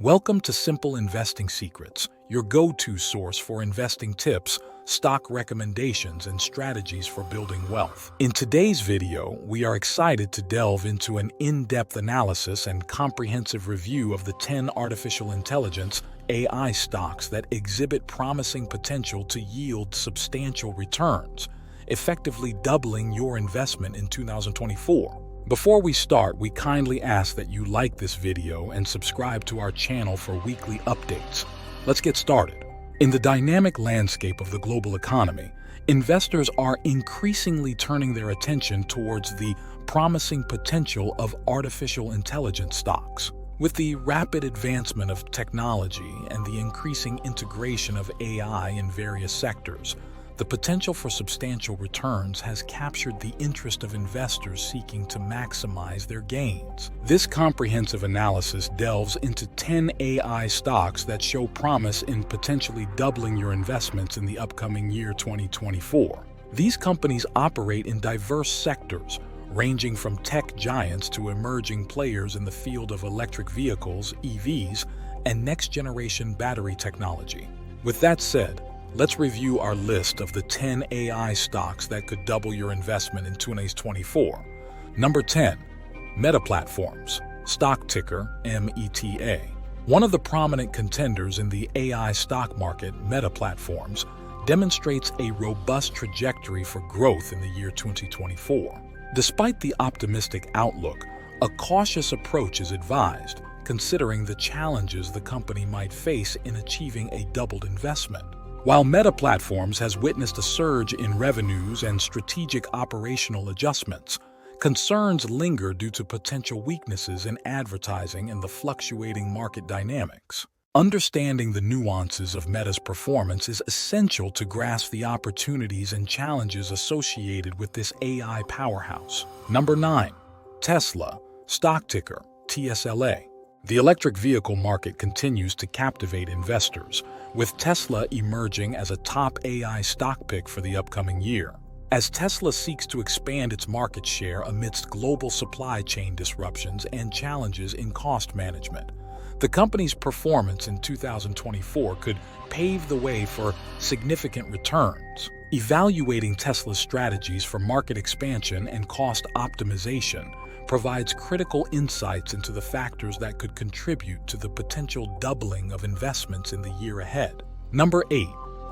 Welcome to Simple Investing Secrets, your go-to source for investing tips, stock recommendations, and strategies for building wealth. In today's video, we are excited to delve into an in-depth analysis and comprehensive review of the 10 artificial intelligence AI stocks that exhibit promising potential to yield substantial returns, effectively doubling your investment in 2024. Before we start, we kindly ask that you like this video and subscribe to our channel for weekly updates. Let's get started. In the dynamic landscape of the global economy, investors are increasingly turning their attention towards the promising potential of artificial intelligence stocks. With the rapid advancement of technology and the increasing integration of AI in various sectors, the potential for substantial returns has captured the interest of investors seeking to maximize their gains. This comprehensive analysis delves into 10 AI stocks that show promise in potentially doubling your investments in the upcoming year 2024. These companies operate in diverse sectors, ranging from tech giants to emerging players in the field of electric vehicles, EVs, and next-generation battery technology. With that said, let's review our list of the 10 AI stocks that could double your investment in 2024. Number 10. Meta Platforms, stock ticker META. One of the prominent contenders in the AI stock market, Meta Platforms, demonstrates a robust trajectory for growth in the year 2024. Despite the optimistic outlook, a cautious approach is advised, considering the challenges the company might face in achieving a doubled investment. While Meta Platforms has witnessed a surge in revenues and strategic operational adjustments, concerns linger due to potential weaknesses in advertising and the fluctuating market dynamics. Understanding the nuances of Meta's performance is essential to grasp the opportunities and challenges associated with this AI powerhouse. Number 9. Tesla, stock ticker TSLA. The electric vehicle market continues to captivate investors, with Tesla emerging as a top AI stock pick for the upcoming year. As Tesla seeks to expand its market share amidst global supply chain disruptions and challenges in cost management, the company's performance in 2024 could pave the way for significant returns. Evaluating Tesla's strategies for market expansion and cost optimization provides critical insights into the factors that could contribute to the potential doubling of investments in the year ahead. Number 8.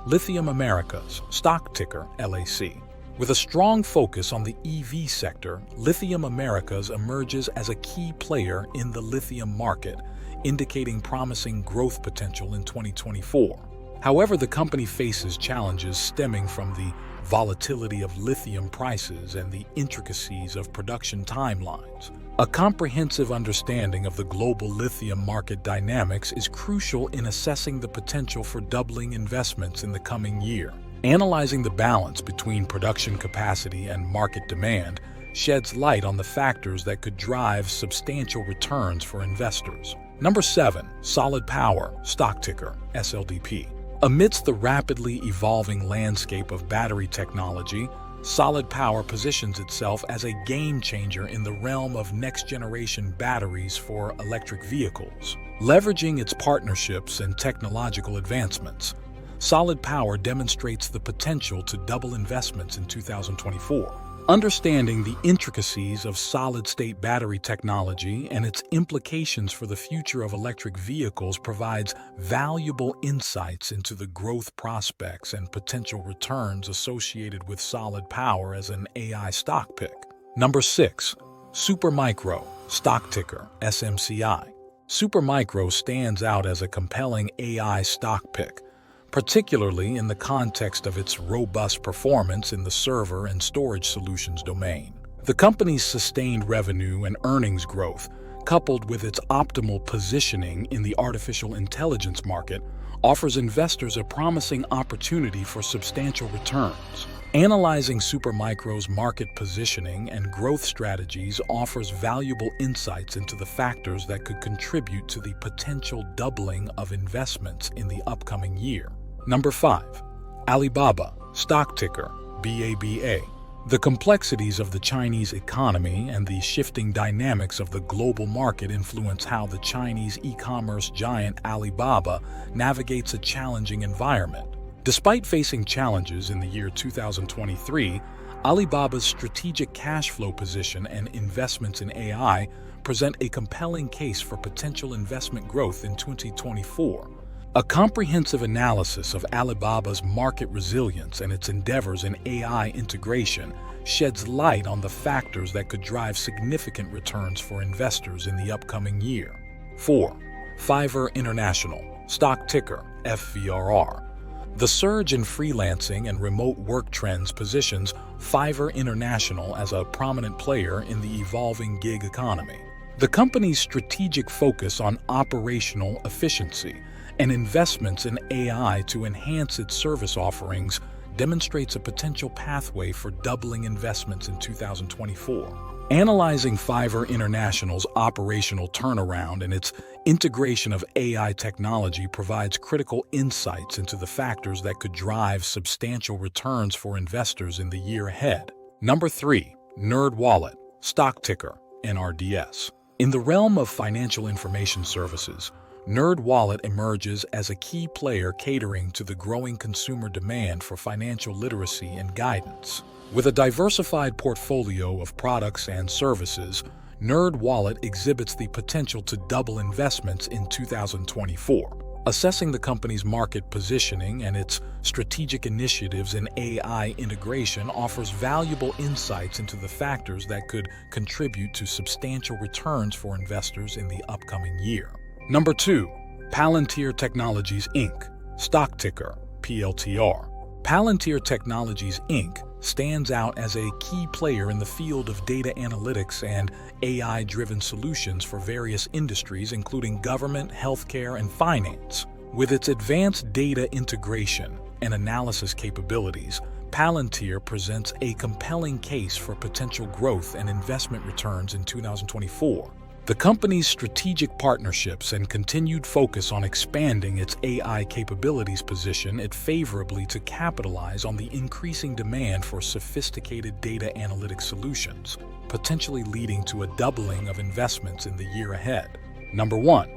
Lithium Americas, stock ticker LAC. With a strong focus on the EV sector, Lithium Americas emerges as a key player in the lithium market, indicating promising growth potential in 2024. However, the company faces challenges stemming from the volatility of lithium prices and the intricacies of production timelines. A comprehensive understanding of the global lithium market dynamics is crucial in assessing the potential for doubling investments in the coming year. Analyzing the balance between production capacity and market demand sheds light on the factors that could drive substantial returns for investors. Number 7. Solid Power, stock ticker SLDP. Amidst the rapidly evolving landscape of battery technology, Solid Power positions itself as a game-changer in the realm of next-generation batteries for electric vehicles. Leveraging its partnerships and technological advancements, Solid Power demonstrates the potential to double investments in 2024. Understanding the intricacies of solid-state battery technology and its implications for the future of electric vehicles provides valuable insights into the growth prospects and potential returns associated with Solid Power as an AI stock pick. Number 6. Supermicro, stock ticker SMCI. Supermicro stands out as a compelling AI stock pick, particularly in the context of its robust performance in the server and storage solutions domain. The company's sustained revenue and earnings growth, coupled with its optimal positioning in the artificial intelligence market, offers investors a promising opportunity for substantial returns. Analyzing Supermicro's market positioning and growth strategies offers valuable insights into the factors that could contribute to the potential doubling of investments in the upcoming year. Number 5. Alibaba, stock ticker BABA. The complexities of the Chinese economy and the shifting dynamics of the global market influence how the Chinese e-commerce giant Alibaba navigates a challenging environment. Despite facing challenges in the year 2023, Alibaba's strategic cash flow position and investments in AI present a compelling case for potential investment growth in 2024. A comprehensive analysis of Alibaba's market resilience and its endeavors in AI integration sheds light on the factors that could drive significant returns for investors in the upcoming year. 4. Fiverr International, stock ticker FVRR. The surge in freelancing and remote work trends positions Fiverr International as a prominent player in the evolving gig economy. The company's strategic focus on operational efficiency and investments in AI to enhance its service offerings demonstrates a potential pathway for doubling investments in 2024. Analyzing Fiverr International's operational turnaround and its integration of AI technology provides critical insights into the factors that could drive substantial returns for investors in the year ahead. Number 3. NerdWallet, stock ticker NRDS. In the realm of financial information services, NerdWallet emerges as a key player catering to the growing consumer demand for financial literacy and guidance. With a diversified portfolio of products and services, NerdWallet exhibits the potential to double investments in 2024. Assessing the company's market positioning and its strategic initiatives in AI integration offers valuable insights into the factors that could contribute to substantial returns for investors in the upcoming year. Number 2. Palantir Technologies Inc., stock ticker PLTR. Palantir Technologies Inc. stands out as a key player in the field of data analytics and AI-driven solutions for various industries including government, healthcare, and finance. With its advanced data integration and analysis capabilities, Palantir presents a compelling case for potential growth and investment returns in 2024. The company's strategic partnerships and continued focus on expanding its AI capabilities position it favorably to capitalize on the increasing demand for sophisticated data analytics solutions, potentially leading to a doubling of investments in the year ahead. Number 1.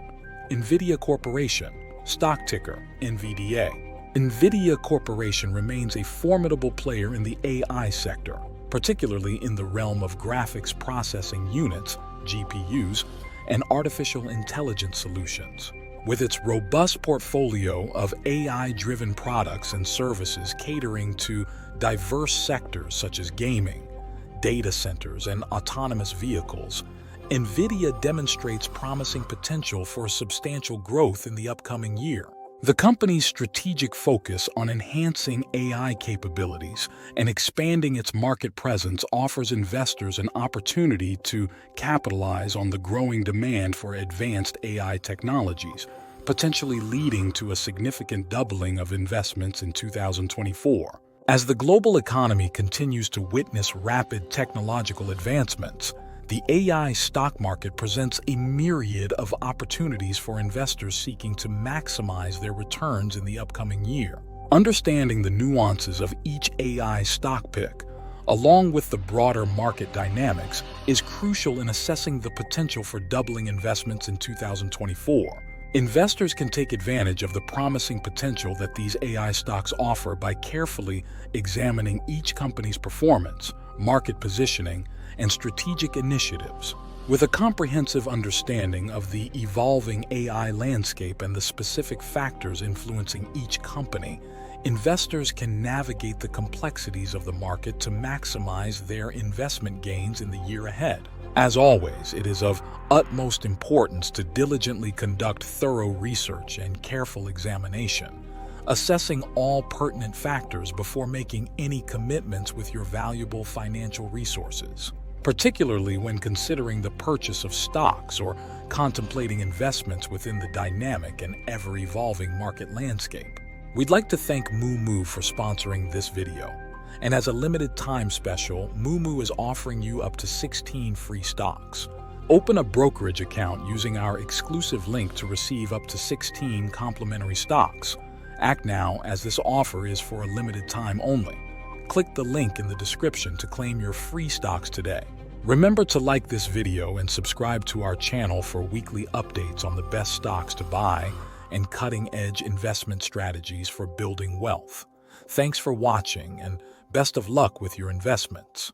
Nvidia Corporation, stock ticker NVDA. Nvidia Corporation remains a formidable player in the AI sector, particularly in the realm of graphics processing units, GPUs, and artificial intelligence solutions. With its robust portfolio of AI-driven products and services catering to diverse sectors such as gaming, data centers, and autonomous vehicles, Nvidia demonstrates promising potential for substantial growth in the upcoming year. The company's strategic focus on enhancing AI capabilities and expanding its market presence offers investors an opportunity to capitalize on the growing demand for advanced AI technologies, potentially leading to a significant doubling of investments in 2024. As the global economy continues to witness rapid technological advancements, the AI stock market presents a myriad of opportunities for investors seeking to maximize their returns in the upcoming year. Understanding the nuances of each AI stock pick, along with the broader market dynamics, is crucial in assessing the potential for doubling investments in 2024. Investors can take advantage of the promising potential that these AI stocks offer by carefully examining each company's performance, market positioning, and strategic initiatives. With a comprehensive understanding of the evolving AI landscape and the specific factors influencing each company, investors can navigate the complexities of the market to maximize their investment gains in the year ahead. As always, it is of utmost importance to diligently conduct thorough research and careful examination, assessing all pertinent factors before making any commitments with your valuable financial resources. Particularly when considering the purchase of stocks or contemplating investments within the dynamic and ever-evolving market landscape. We'd like to thank Moomoo for sponsoring this video. And as a limited time special, Moomoo is offering you up to 16 free stocks. Open a brokerage account using our exclusive link to receive up to 16 complimentary stocks. Act now, as this offer is for a limited time only. Click the link in the description to claim your free stocks today. Remember to like this video and subscribe to our channel for weekly updates on the best stocks to buy and cutting-edge investment strategies for building wealth. Thanks for watching and best of luck with your investments.